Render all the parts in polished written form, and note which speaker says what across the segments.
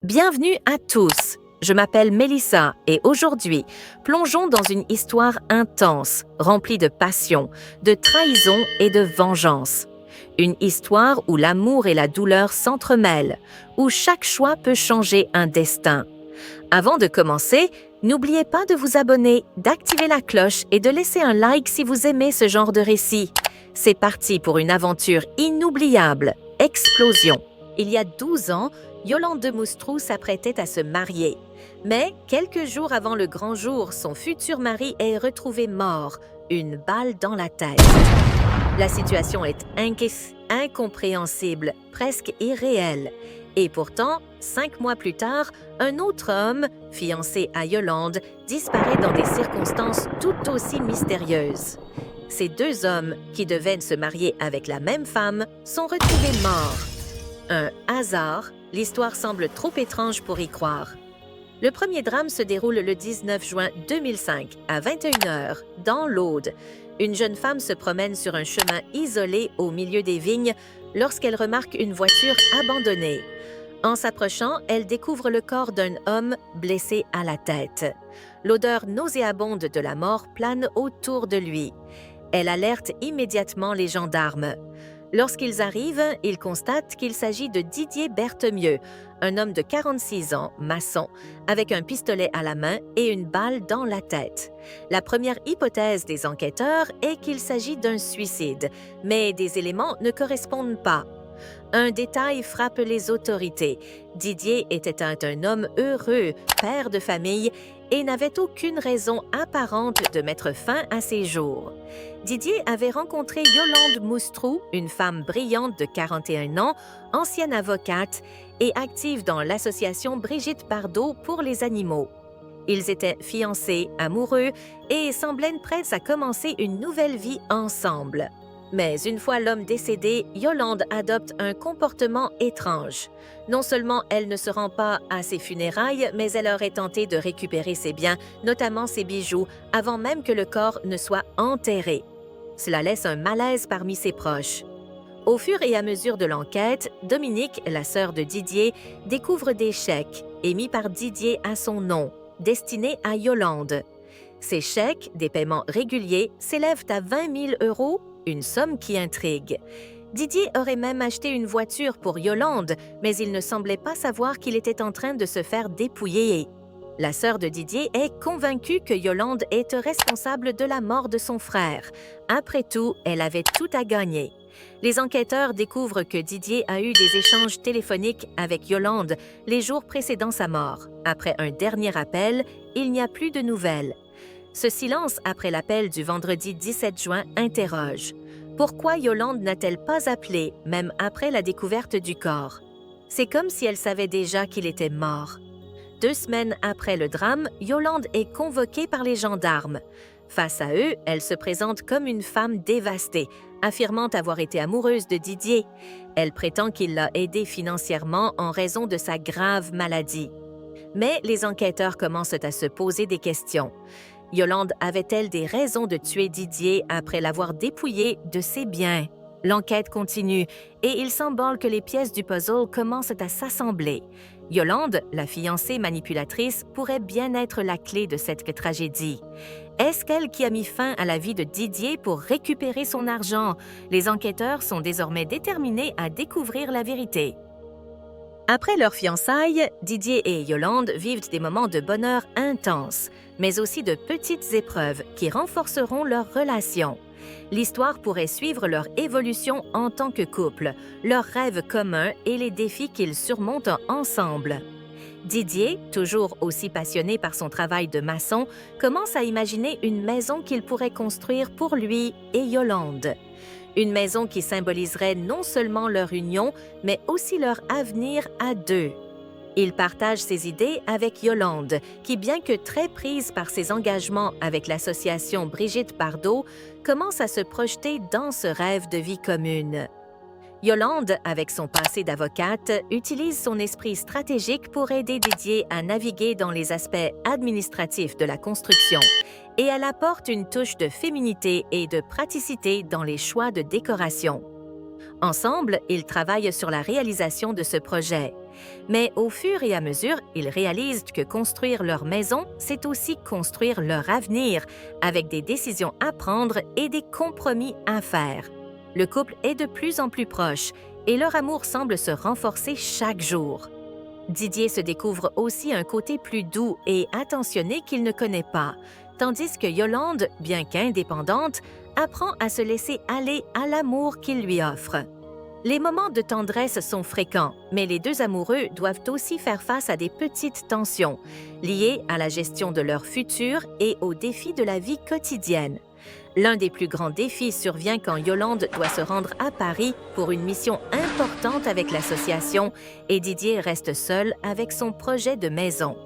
Speaker 1: Bienvenue à tous. Je m'appelle Mélissa et aujourd'hui, plongeons dans une histoire intense, remplie de passion, de trahison et de vengeance. Une histoire où l'amour et la douleur s'entremêlent, où chaque choix peut changer un destin. Avant de commencer, n'oubliez pas de vous abonner, d'activer la cloche et de laisser un like si vous aimez ce genre de récit. C'est parti pour une aventure inoubliable. Explosion. Il y a 12 ans, Yolande de Moustrou s'apprêtait à se marier. Mais quelques jours avant le grand jour, son futur mari est retrouvé mort, une balle dans la tête. La situation est incompréhensible, presque irréelle. Et pourtant, 5 mois plus tard, un autre homme, fiancé à Yolande, disparaît dans des circonstances tout aussi mystérieuses. Ces deux hommes, qui devaient se marier avec la même femme, sont retrouvés morts. Un hasard, l'histoire semble trop étrange pour y croire. Le premier drame se déroule le 19 juin 2005, à 21h, dans l'Aude. Une jeune femme se promène sur un chemin isolé au milieu des vignes lorsqu'elle remarque une voiture abandonnée. En s'approchant, elle découvre le corps d'un homme blessé à la tête. L'odeur nauséabonde de la mort plane autour de lui. Elle alerte immédiatement les gendarmes. Lorsqu'ils arrivent, ils constatent qu'il s'agit de Didier Berthemieux, un homme de 46 ans, maçon, avec un pistolet à la main et une balle dans la tête. La première hypothèse des enquêteurs est qu'il s'agit d'un suicide, mais des éléments ne correspondent pas. Un détail frappe les autorités. Didier était un homme heureux, père de famille, et n'avait aucune raison apparente de mettre fin à ses jours. Didier avait rencontré Yolande Moustrou, une femme brillante de 41 ans, ancienne avocate et active dans l'association Brigitte Bardot pour les animaux. Ils étaient fiancés, amoureux et semblaient prêts à commencer une nouvelle vie ensemble. Mais une fois l'homme décédé, Yolande adopte un comportement étrange. Non seulement elle ne se rend pas à ses funérailles, mais elle aurait tenté de récupérer ses biens, notamment ses bijoux, avant même que le corps ne soit enterré. Cela laisse un malaise parmi ses proches. Au fur et à mesure de l'enquête, Dominique, la sœur de Didier, découvre des chèques émis par Didier à son nom, destinés à Yolande. Ces chèques, des paiements réguliers, s'élèvent à 20 000 €, une somme qui intrigue. Didier aurait même acheté une voiture pour Yolande, mais il ne semblait pas savoir qu'il était en train de se faire dépouiller. La sœur de Didier est convaincue que Yolande est responsable de la mort de son frère. Après tout, elle avait tout à gagner. Les enquêteurs découvrent que Didier a eu des échanges téléphoniques avec Yolande les jours précédant sa mort. Après un dernier appel, il n'y a plus de nouvelles. Ce silence après l'appel du vendredi 17 juin interroge. Pourquoi Yolande n'a-t-elle pas appelé, même après la découverte du corps? C'est comme si elle savait déjà qu'il était mort. 2 semaines après le drame, Yolande est convoquée par les gendarmes. Face à eux, elle se présente comme une femme dévastée, affirmant avoir été amoureuse de Didier. Elle prétend qu'il l'a aidée financièrement en raison de sa grave maladie. Mais les enquêteurs commencent à se poser des questions. Yolande avait-elle des raisons de tuer Didier après l'avoir dépouillé de ses biens? L'enquête continue et il semble que les pièces du puzzle commencent à s'assembler. Yolande, la fiancée manipulatrice, pourrait bien être la clé de cette tragédie. Est-ce qu'elle qui a mis fin à la vie de Didier pour récupérer son argent? Les enquêteurs sont désormais déterminés à découvrir la vérité. Après leur fiançailles, Didier et Yolande vivent des moments de bonheur intenses, mais aussi de petites épreuves qui renforceront leur relation. L'histoire pourrait suivre leur évolution en tant que couple, leurs rêves communs et les défis qu'ils surmontent ensemble. Didier, toujours aussi passionné par son travail de maçon, commence à imaginer une maison qu'il pourrait construire pour lui et Yolande. Une maison qui symboliserait non seulement leur union, mais aussi leur avenir à deux. Il partage ses idées avec Yolande, qui, bien que très prise par ses engagements avec l'association Brigitte Bardot, commence à se projeter dans ce rêve de vie commune. Yolande, avec son passé d'avocate, utilise son esprit stratégique pour aider Didier à naviguer dans les aspects administratifs de la construction et elle apporte une touche de féminité et de praticité dans les choix de décoration. Ensemble, ils travaillent sur la réalisation de ce projet. Mais au fur et à mesure, ils réalisent que construire leur maison, c'est aussi construire leur avenir, avec des décisions à prendre et des compromis à faire. Le couple est de plus en plus proche et leur amour semble se renforcer chaque jour. Didier se découvre aussi un côté plus doux et attentionné qu'il ne connaît pas, tandis que Yolande, bien qu'indépendante, apprend à se laisser aller à l'amour qu'il lui offre. Les moments de tendresse sont fréquents, mais les deux amoureux doivent aussi faire face à des petites tensions, liées à la gestion de leur futur et aux défis de la vie quotidienne. L'un des plus grands défis survient quand Yolande doit se rendre à Paris pour une mission importante avec l'association et Didier reste seul avec son projet de maison.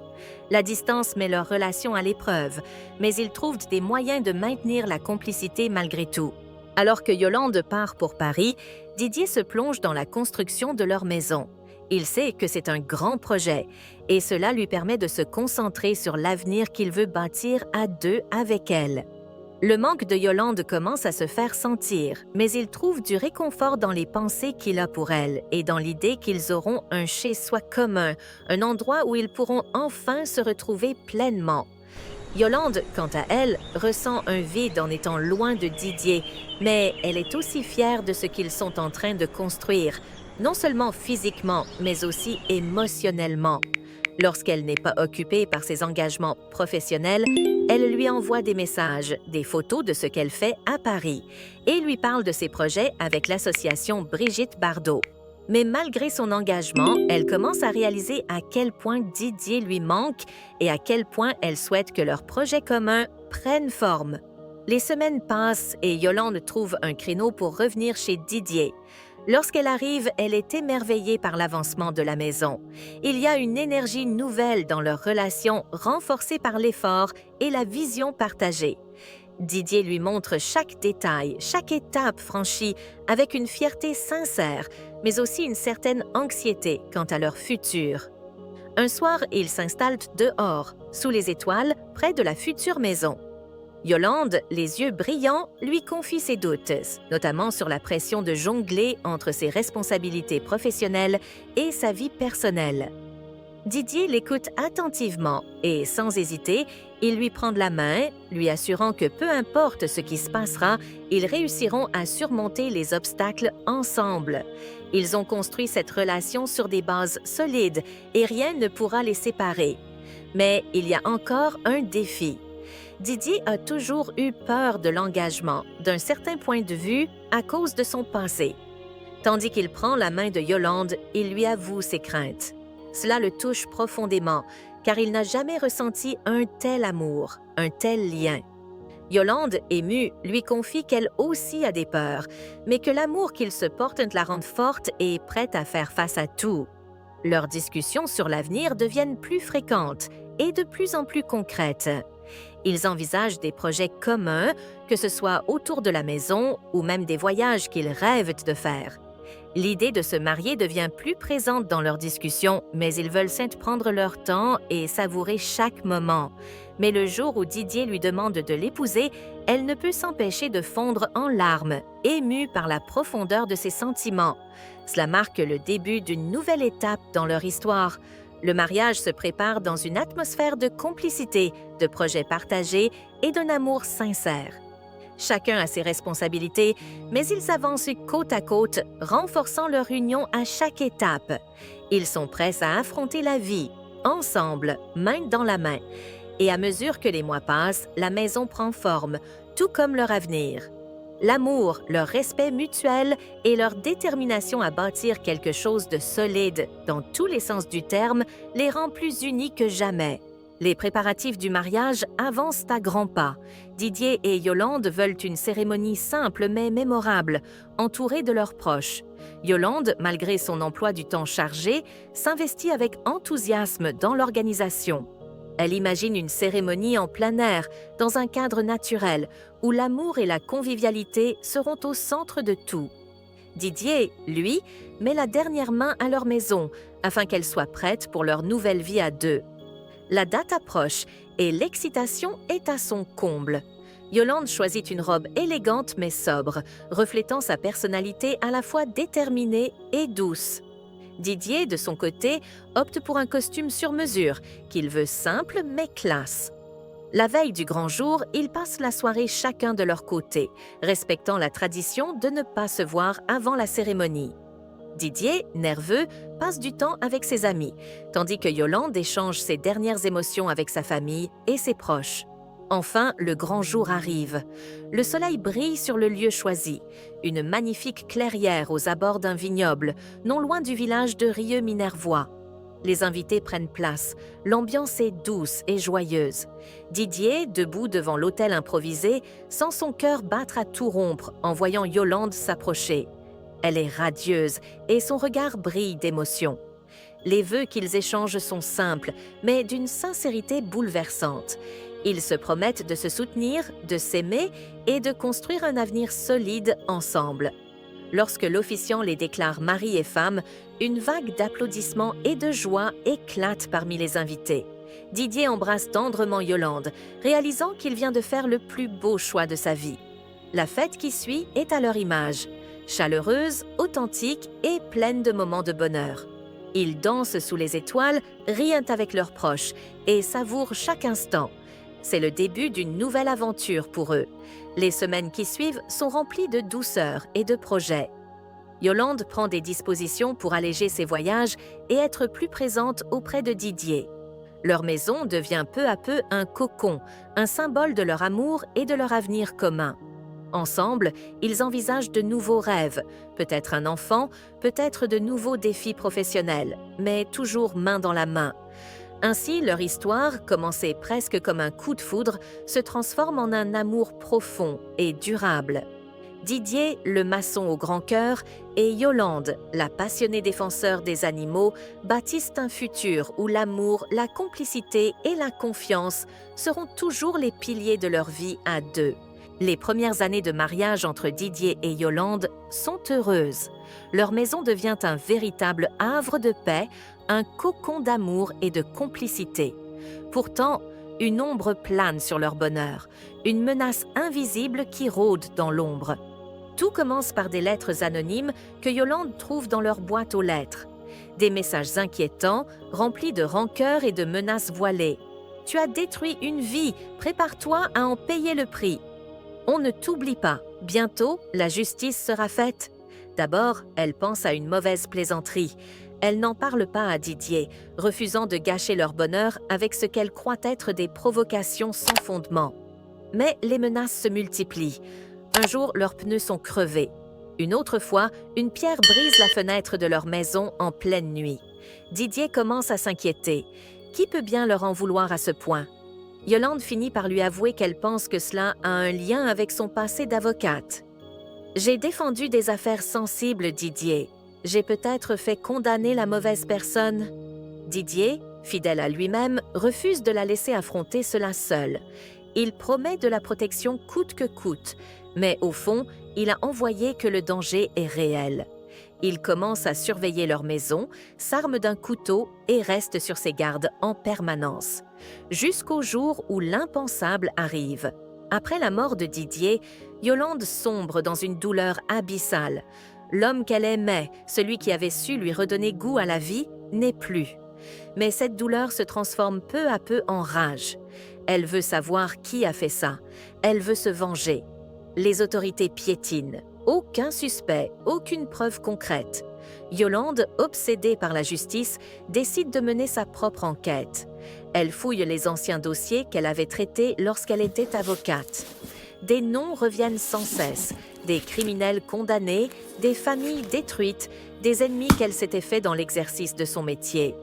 Speaker 1: La distance met leur relation à l'épreuve, mais ils trouvent des moyens de maintenir la complicité malgré tout. Alors que Yolande part pour Paris, Didier se plonge dans la construction de leur maison. Il sait que c'est un grand projet et cela lui permet de se concentrer sur l'avenir qu'il veut bâtir à deux avec elle. Le manque de Yolande commence à se faire sentir, mais il trouve du réconfort dans les pensées qu'il a pour elle et dans l'idée qu'ils auront un chez-soi commun, un endroit où ils pourront enfin se retrouver pleinement. Yolande, quant à elle, ressent un vide en étant loin de Didier, mais elle est aussi fière de ce qu'ils sont en train de construire, non seulement physiquement, mais aussi émotionnellement. Lorsqu'elle n'est pas occupée par ses engagements professionnels, elle lui envoie des messages, des photos de ce qu'elle fait à Paris et lui parle de ses projets avec l'association Brigitte Bardot. Mais malgré son engagement, elle commence à réaliser à quel point Didier lui manque et à quel point elle souhaite que leur projet commun prenne forme. Les semaines passent et Yolande trouve un créneau pour revenir chez Didier. Lorsqu'elle arrive, elle est émerveillée par l'avancement de la maison. Il y a une énergie nouvelle dans leur relation, renforcée par l'effort et la vision partagée. Didier lui montre chaque détail, chaque étape franchie, avec une fierté sincère, mais aussi une certaine anxiété quant à leur futur. Un soir, ils s'installent dehors, sous les étoiles, près de la future maison. Yolande, les yeux brillants, lui confie ses doutes, notamment sur la pression de jongler entre ses responsabilités professionnelles et sa vie personnelle. Didier l'écoute attentivement et, sans hésiter, il lui prend de la main, lui assurant que peu importe ce qui se passera, ils réussiront à surmonter les obstacles ensemble. Ils ont construit cette relation sur des bases solides et rien ne pourra les séparer. Mais il y a encore un défi. Didier a toujours eu peur de l'engagement, d'un certain point de vue, à cause de son passé. Tandis qu'il prend la main de Yolande, il lui avoue ses craintes. Cela le touche profondément, car il n'a jamais ressenti un tel amour, un tel lien. Yolande, émue, lui confie qu'elle aussi a des peurs, mais que l'amour qu'ils se portent la rend forte et prête à faire face à tout. Leurs discussions sur l'avenir deviennent plus fréquentes et de plus en plus concrètes. Ils envisagent des projets communs, que ce soit autour de la maison ou même des voyages qu'ils rêvent de faire. L'idée de se marier devient plus présente dans leurs discussions, mais ils veulent prendre leur temps et savourer chaque moment. Mais le jour où Didier lui demande de l'épouser, elle ne peut s'empêcher de fondre en larmes, émue par la profondeur de ses sentiments. Cela marque le début d'une nouvelle étape dans leur histoire. Le mariage se prépare dans une atmosphère de complicité, de projets partagés et d'un amour sincère. Chacun a ses responsabilités, mais ils avancent côte à côte, renforçant leur union à chaque étape. Ils sont prêts à affronter la vie, ensemble, main dans la main. Et à mesure que les mois passent, la maison prend forme, tout comme leur avenir. L'amour, leur respect mutuel et leur détermination à bâtir quelque chose de solide, dans tous les sens du terme, les rend plus unis que jamais. Les préparatifs du mariage avancent à grands pas. Didier et Yolande veulent une cérémonie simple mais mémorable, entourée de leurs proches. Yolande, malgré son emploi du temps chargé, s'investit avec enthousiasme dans l'organisation. Elle imagine une cérémonie en plein air, dans un cadre naturel, où l'amour et la convivialité seront au centre de tout. Didier, lui, met la dernière main à leur maison, afin qu'elle soit prête pour leur nouvelle vie à deux. La date approche et l'excitation est à son comble. Yolande choisit une robe élégante mais sobre, reflétant sa personnalité à la fois déterminée et douce. Didier, de son côté, opte pour un costume sur mesure, qu'il veut simple mais classe. La veille du grand jour, ils passent la soirée chacun de leur côté, respectant la tradition de ne pas se voir avant la cérémonie. Didier, nerveux, passe du temps avec ses amis, tandis que Yolande échange ses dernières émotions avec sa famille et ses proches. Enfin, le grand jour arrive. Le soleil brille sur le lieu choisi, une magnifique clairière aux abords d'un vignoble, non loin du village de Rieux-Minervois. Les invités prennent place, l'ambiance est douce et joyeuse. Didier, debout devant l'autel improvisé, sent son cœur battre à tout rompre en voyant Yolande s'approcher. Elle est radieuse et son regard brille d'émotion. Les vœux qu'ils échangent sont simples, mais d'une sincérité bouleversante. Ils se promettent de se soutenir, de s'aimer et de construire un avenir solide ensemble. Lorsque l'officiant les déclare mari et femme, une vague d'applaudissements et de joie éclate parmi les invités. Didier embrasse tendrement Yolande, réalisant qu'il vient de faire le plus beau choix de sa vie. La fête qui suit est à leur image, chaleureuse, authentique et pleine de moments de bonheur. Ils dansent sous les étoiles, rient avec leurs proches et savourent chaque instant. C'est le début d'une nouvelle aventure pour eux. Les semaines qui suivent sont remplies de douceur et de projets. Yolande prend des dispositions pour alléger ses voyages et être plus présente auprès de Didier. Leur maison devient peu à peu un cocon, un symbole de leur amour et de leur avenir commun. Ensemble, ils envisagent de nouveaux rêves, peut-être un enfant, peut-être de nouveaux défis professionnels, mais toujours main dans la main. Ainsi, leur histoire, commencée presque comme un coup de foudre, se transforme en un amour profond et durable. Didier, le maçon au grand cœur, et Yolande, la passionnée défenseur des animaux, bâtissent un futur où l'amour, la complicité et la confiance seront toujours les piliers de leur vie à deux. Les premières années de mariage entre Didier et Yolande sont heureuses. Leur maison devient un véritable havre de paix, un cocon d'amour et de complicité. Pourtant, une ombre plane sur leur bonheur, une menace invisible qui rôde dans l'ombre. Tout commence par des lettres anonymes que Yolande trouve dans leur boîte aux lettres. Des messages inquiétants, remplis de rancœur et de menaces voilées. « Tu as détruit une vie, prépare-toi à en payer le prix. » On ne t'oublie pas, bientôt la justice sera faite. D'abord, elle pense à une mauvaise plaisanterie. Elle n'en parle pas à Didier, refusant de gâcher leur bonheur avec ce qu'elle croit être des provocations sans fondement. Mais les menaces se multiplient. Un jour, leurs pneus sont crevés. Une autre fois, une pierre brise la fenêtre de leur maison en pleine nuit. Didier commence à s'inquiéter. Qui peut bien leur en vouloir à ce point? Yolande finit par lui avouer qu'elle pense que cela a un lien avec son passé d'avocate. « J'ai défendu des affaires sensibles, Didier. J'ai peut-être fait condamner la mauvaise personne. » Didier, fidèle à lui-même, refuse de la laisser affronter cela seul. Il promet de la protection coûte que coûte, mais au fond, il a envoyé que le danger est réel. Il commence à surveiller leur maison, s'arme d'un couteau et reste sur ses gardes en permanence. Jusqu'au jour où l'impensable arrive. Après la mort de Didier, Yolande sombre dans une douleur abyssale. L'homme qu'elle aimait, celui qui avait su lui redonner goût à la vie, n'est plus. Mais cette douleur se transforme peu à peu en rage. Elle veut savoir qui a fait ça. Elle veut se venger. Les autorités piétinent. Aucun suspect, aucune preuve concrète. Yolande, obsédée par la justice, décide de mener sa propre enquête. Elle fouille les anciens dossiers qu'elle avait traités lorsqu'elle était avocate. Des noms reviennent sans cesse, des criminels condamnés, des familles détruites, des ennemis qu'elle s'était fait dans l'exercice de son métier.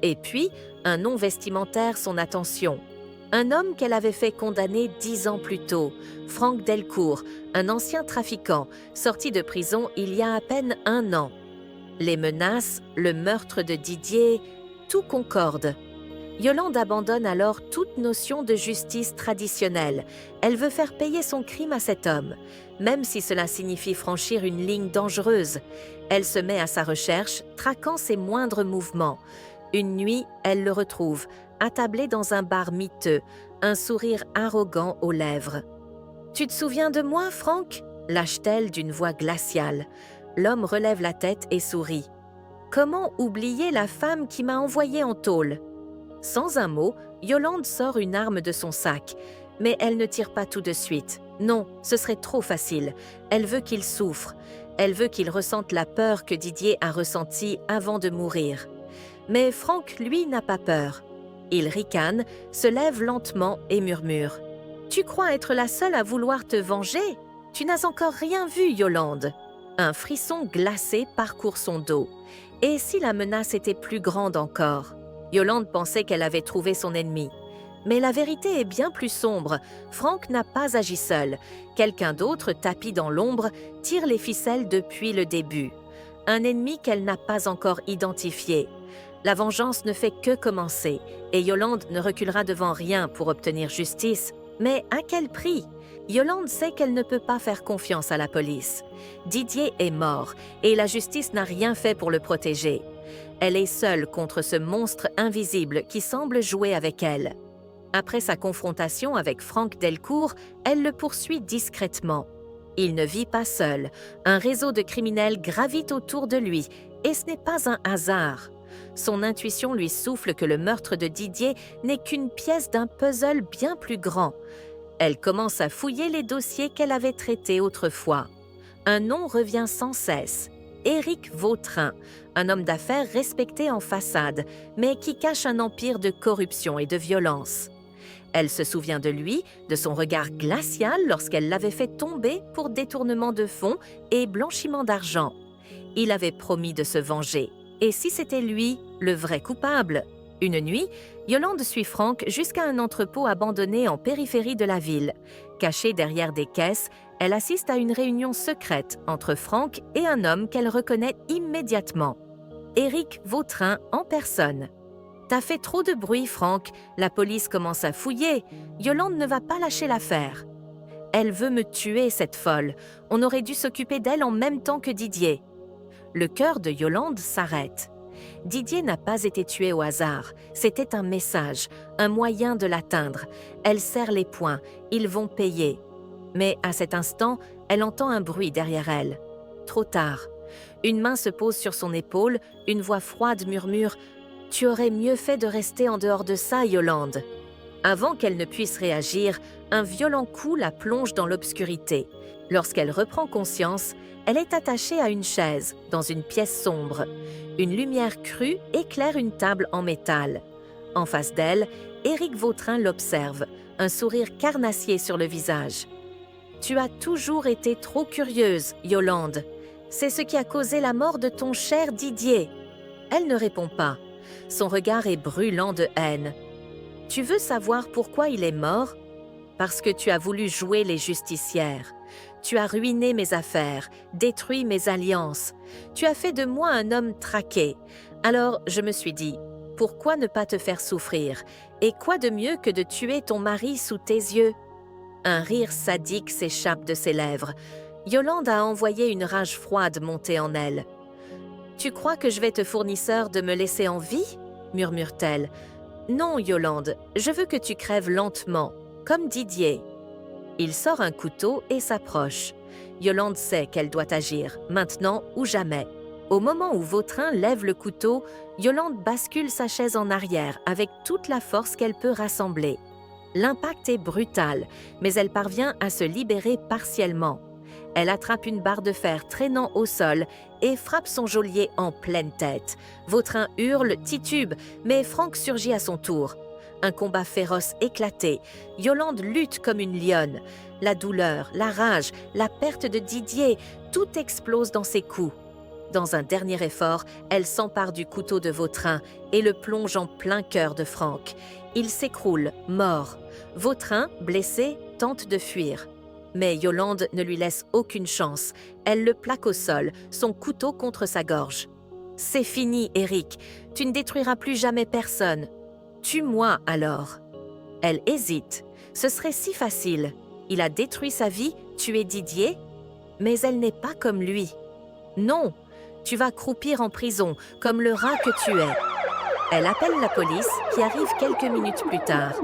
Speaker 1: Et puis, un nom vestimentaire son attention. Un homme qu'elle avait fait condamner 10 ans plus tôt, Franck Delcourt, un ancien trafiquant, sorti de prison il y a à peine 1 an. Les menaces, le meurtre de Didier, tout concorde. Yolande abandonne alors toute notion de justice traditionnelle. Elle veut faire payer son crime à cet homme, même si cela signifie franchir une ligne dangereuse. Elle se met à sa recherche, traquant ses moindres mouvements. Une nuit, elle le retrouve, attablé dans un bar miteux, un sourire arrogant aux lèvres. Tu te souviens de moi, Franck? Lâche-t-elle d'une voix glaciale. L'homme relève la tête et sourit. Comment oublier la femme qui m'a envoyé en tôle? Sans un mot, Yolande sort une arme de son sac, mais elle ne tire pas tout de suite. Non, ce serait trop facile. Elle veut qu'il souffre. Elle veut qu'il ressente la peur que Didier a ressentie avant de mourir. Mais Franck, lui, n'a pas peur. Il ricane, se lève lentement et murmure. « Tu crois être la seule à vouloir te venger? Tu n'as encore rien vu, Yolande. » Un frisson glacé parcourt son dos. Et si la menace était plus grande encore? Yolande pensait qu'elle avait trouvé son ennemi. Mais la vérité est bien plus sombre. Franck n'a pas agi seul. Quelqu'un d'autre, tapi dans l'ombre, tire les ficelles depuis le début. Un ennemi qu'elle n'a pas encore identifié. La vengeance ne fait que commencer, et Yolande ne reculera devant rien pour obtenir justice. Mais à quel prix? Yolande sait qu'elle ne peut pas faire confiance à la police. Didier est mort, et la justice n'a rien fait pour le protéger. Elle est seule contre ce monstre invisible qui semble jouer avec elle. Après sa confrontation avec Franck Delcourt, elle le poursuit discrètement. Il ne vit pas seul. Un réseau de criminels gravite autour de lui, et ce n'est pas un hasard. Son intuition lui souffle que le meurtre de Didier n'est qu'une pièce d'un puzzle bien plus grand. Elle commence à fouiller les dossiers qu'elle avait traités autrefois. Un nom revient sans cesse. Éric Vautrin, un homme d'affaires respecté en façade, mais qui cache un empire de corruption et de violence. Elle se souvient de lui, de son regard glacial lorsqu'elle l'avait fait tomber pour détournement de fonds et blanchiment d'argent. Il avait promis de se venger. Et si c'était lui, le vrai coupable? Une nuit, Yolande suit Franck jusqu'à un entrepôt abandonné en périphérie de la ville. Cachée derrière des caisses, elle assiste à une réunion secrète entre Franck et un homme qu'elle reconnaît immédiatement. Éric Vautrin en personne. « T'as fait trop de bruit, Franck. La police commence à fouiller. Yolande ne va pas lâcher l'affaire. » Elle veut me tuer, cette folle. On aurait dû s'occuper d'elle en même temps que Didier. Le cœur de Yolande s'arrête. Didier n'a pas été tué au hasard. C'était un message, un moyen de l'atteindre. Elle serre les poings. Ils vont payer. Mais à cet instant, elle entend un bruit derrière elle. Trop tard. Une main se pose sur son épaule. Une voix froide murmure « Tu aurais mieux fait de rester en dehors de ça, Yolande. » Avant qu'elle ne puisse réagir, un violent coup la plonge dans l'obscurité. Lorsqu'elle reprend conscience, elle est attachée à une chaise, dans une pièce sombre. Une lumière crue éclaire une table en métal. En face d'elle, Éric Vautrin l'observe, un sourire carnassier sur le visage. « Tu as toujours été trop curieuse, Yolande. C'est ce qui a causé la mort de ton cher Didier. » Elle ne répond pas. Son regard est brûlant de haine. « Tu veux savoir pourquoi il est mort? Parce que tu as voulu jouer les justicières. Tu as ruiné mes affaires, détruit mes alliances. Tu as fait de moi un homme traqué. Alors je me suis dit, pourquoi ne pas te faire souffrir? Et quoi de mieux que de tuer ton mari sous tes yeux? » Un rire sadique s'échappe de ses lèvres. Yolande a envoyé une rage froide monter en elle. « Tu crois que je vais te fournisseur de me laisser en vie? » murmure-t-elle. « Non, Yolande, je veux que tu crèves lentement, comme Didier. » Il sort un couteau et s'approche. Yolande sait qu'elle doit agir, maintenant ou jamais. Au moment où Vautrin lève le couteau, Yolande bascule sa chaise en arrière avec toute la force qu'elle peut rassembler. L'impact est brutal, mais elle parvient à se libérer partiellement. Elle attrape une barre de fer traînant au sol et frappe son geôlier en pleine tête. Vautrin hurle, titube, mais Franck surgit à son tour. Un combat féroce éclaté. Yolande lutte comme une lionne. La douleur, la rage, la perte de Didier, tout explose dans ses coups. Dans un dernier effort, elle s'empare du couteau de Vautrin et le plonge en plein cœur de Franck. Il s'écroule, mort. Vautrin, blessé, tente de fuir. Mais Yolande ne lui laisse aucune chance. Elle le plaque au sol, son couteau contre sa gorge. « C'est fini, Éric. Tu ne détruiras plus jamais personne. Tue-moi alors. » Elle hésite. Ce serait si facile. Il a détruit sa vie, tué Didier. Mais elle n'est pas comme lui. Non, tu vas croupir en prison, comme le rat que tu es. Elle appelle la police qui arrive quelques minutes plus tard.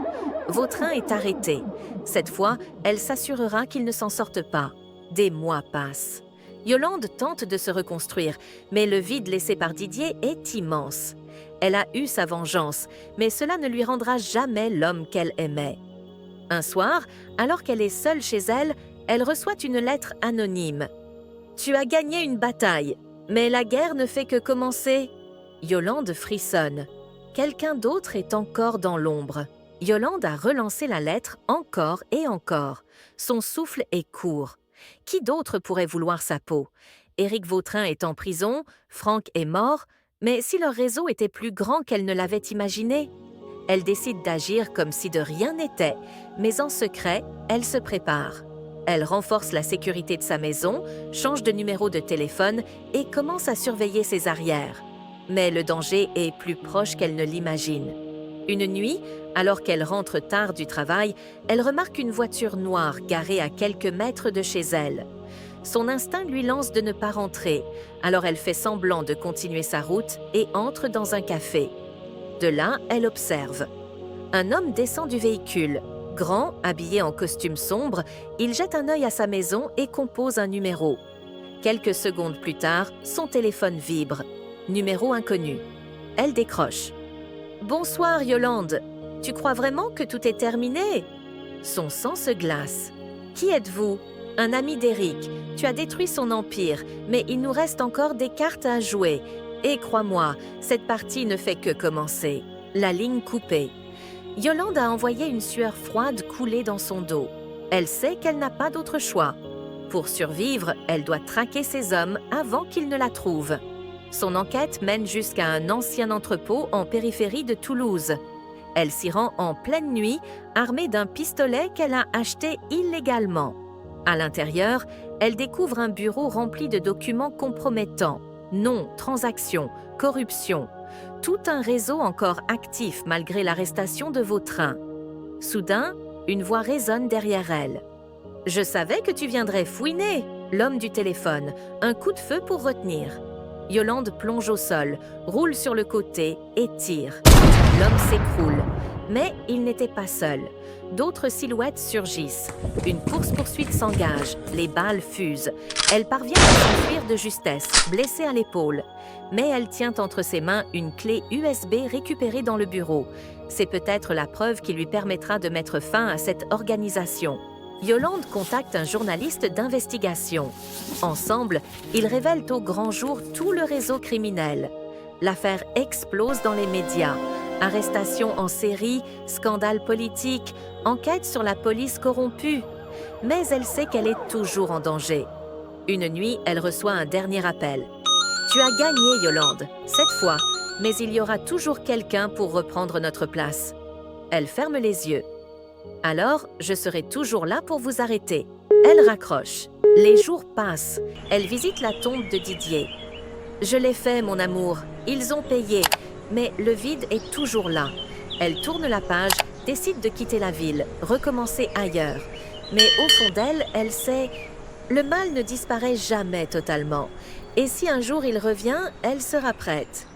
Speaker 1: Vautrin est arrêté. Cette fois, elle s'assurera qu'il ne s'en sorte pas. Des mois passent. Yolande tente de se reconstruire, mais le vide laissé par Didier est immense. Elle a eu sa vengeance, mais cela ne lui rendra jamais l'homme qu'elle aimait. Un soir, alors qu'elle est seule chez elle, elle reçoit une lettre anonyme. « Tu as gagné une bataille, mais la guerre ne fait que commencer. » Yolande frissonne. Quelqu'un d'autre est encore dans l'ombre. Yolande a relancé la lettre encore et encore. Son souffle est court. Qui d'autre pourrait vouloir sa peau? Éric Vautrin est en prison, Franck est mort, mais si leur réseau était plus grand qu'elle ne l'avait imaginé? Elle décide d'agir comme si de rien n'était, mais en secret, elle se prépare. Elle renforce la sécurité de sa maison, change de numéro de téléphone et commence à surveiller ses arrières. Mais le danger est plus proche qu'elle ne l'imagine. Une nuit, alors qu'elle rentre tard du travail, elle remarque une voiture noire garée à quelques mètres de chez elle. Son instinct lui lance de ne pas rentrer, alors elle fait semblant de continuer sa route et entre dans un café. De là, elle observe. Un homme descend du véhicule. Grand, habillé en costume sombre, il jette un œil à sa maison et compose un numéro. Quelques secondes plus tard, son téléphone vibre. Numéro inconnu. Elle décroche. « Bonsoir, Yolande. Tu crois vraiment que tout est terminé ?» Son sang se glace. « Qui êtes-vous ? » « Un ami d'Éric. Tu as détruit son empire, mais il nous reste encore des cartes à jouer. Et crois-moi, cette partie ne fait que commencer. » La ligne coupée. Yolande a envoyé une sueur froide couler dans son dos. Elle sait qu'elle n'a pas d'autre choix. Pour survivre, elle doit traquer ses hommes avant qu'ils ne la trouvent. Son enquête mène jusqu'à un ancien entrepôt en périphérie de Toulouse. Elle s'y rend en pleine nuit, armée d'un pistolet qu'elle a acheté illégalement. À l'intérieur, elle découvre un bureau rempli de documents compromettants. Noms, transactions, corruption. Tout un réseau encore actif malgré l'arrestation de Vautrin. Soudain, une voix résonne derrière elle. « Je savais que tu viendrais fouiner !» L'homme du téléphone, un coup de feu pour retenir. Yolande plonge au sol, roule sur le côté et tire. L'homme s'écroule. Mais il n'était pas seul. D'autres silhouettes surgissent. Une course-poursuite s'engage. Les balles fusent. Elle parvient à s'enfuir de justesse, blessée à l'épaule. Mais elle tient entre ses mains une clé USB récupérée dans le bureau. C'est peut-être la preuve qui lui permettra de mettre fin à cette organisation. Yolande contacte un journaliste d'investigation. Ensemble, ils révèlent au grand jour tout le réseau criminel. L'affaire explose dans les médias. Arrestations en série, scandales politiques, enquête sur la police corrompue. Mais elle sait qu'elle est toujours en danger. Une nuit, elle reçoit un dernier appel. « Tu as gagné, Yolande, cette fois, mais il y aura toujours quelqu'un pour reprendre notre place. » Elle ferme les yeux. « Alors, je serai toujours là pour vous arrêter. » Elle raccroche. Les jours passent. Elle visite la tombe de Didier. « Je l'ai fait, mon amour. Ils ont payé. » Mais le vide est toujours là. Elle tourne la page, décide de quitter la ville, recommencer ailleurs. Mais au fond d'elle, elle sait, le mal ne disparaît jamais totalement. Et si un jour il revient, elle sera prête.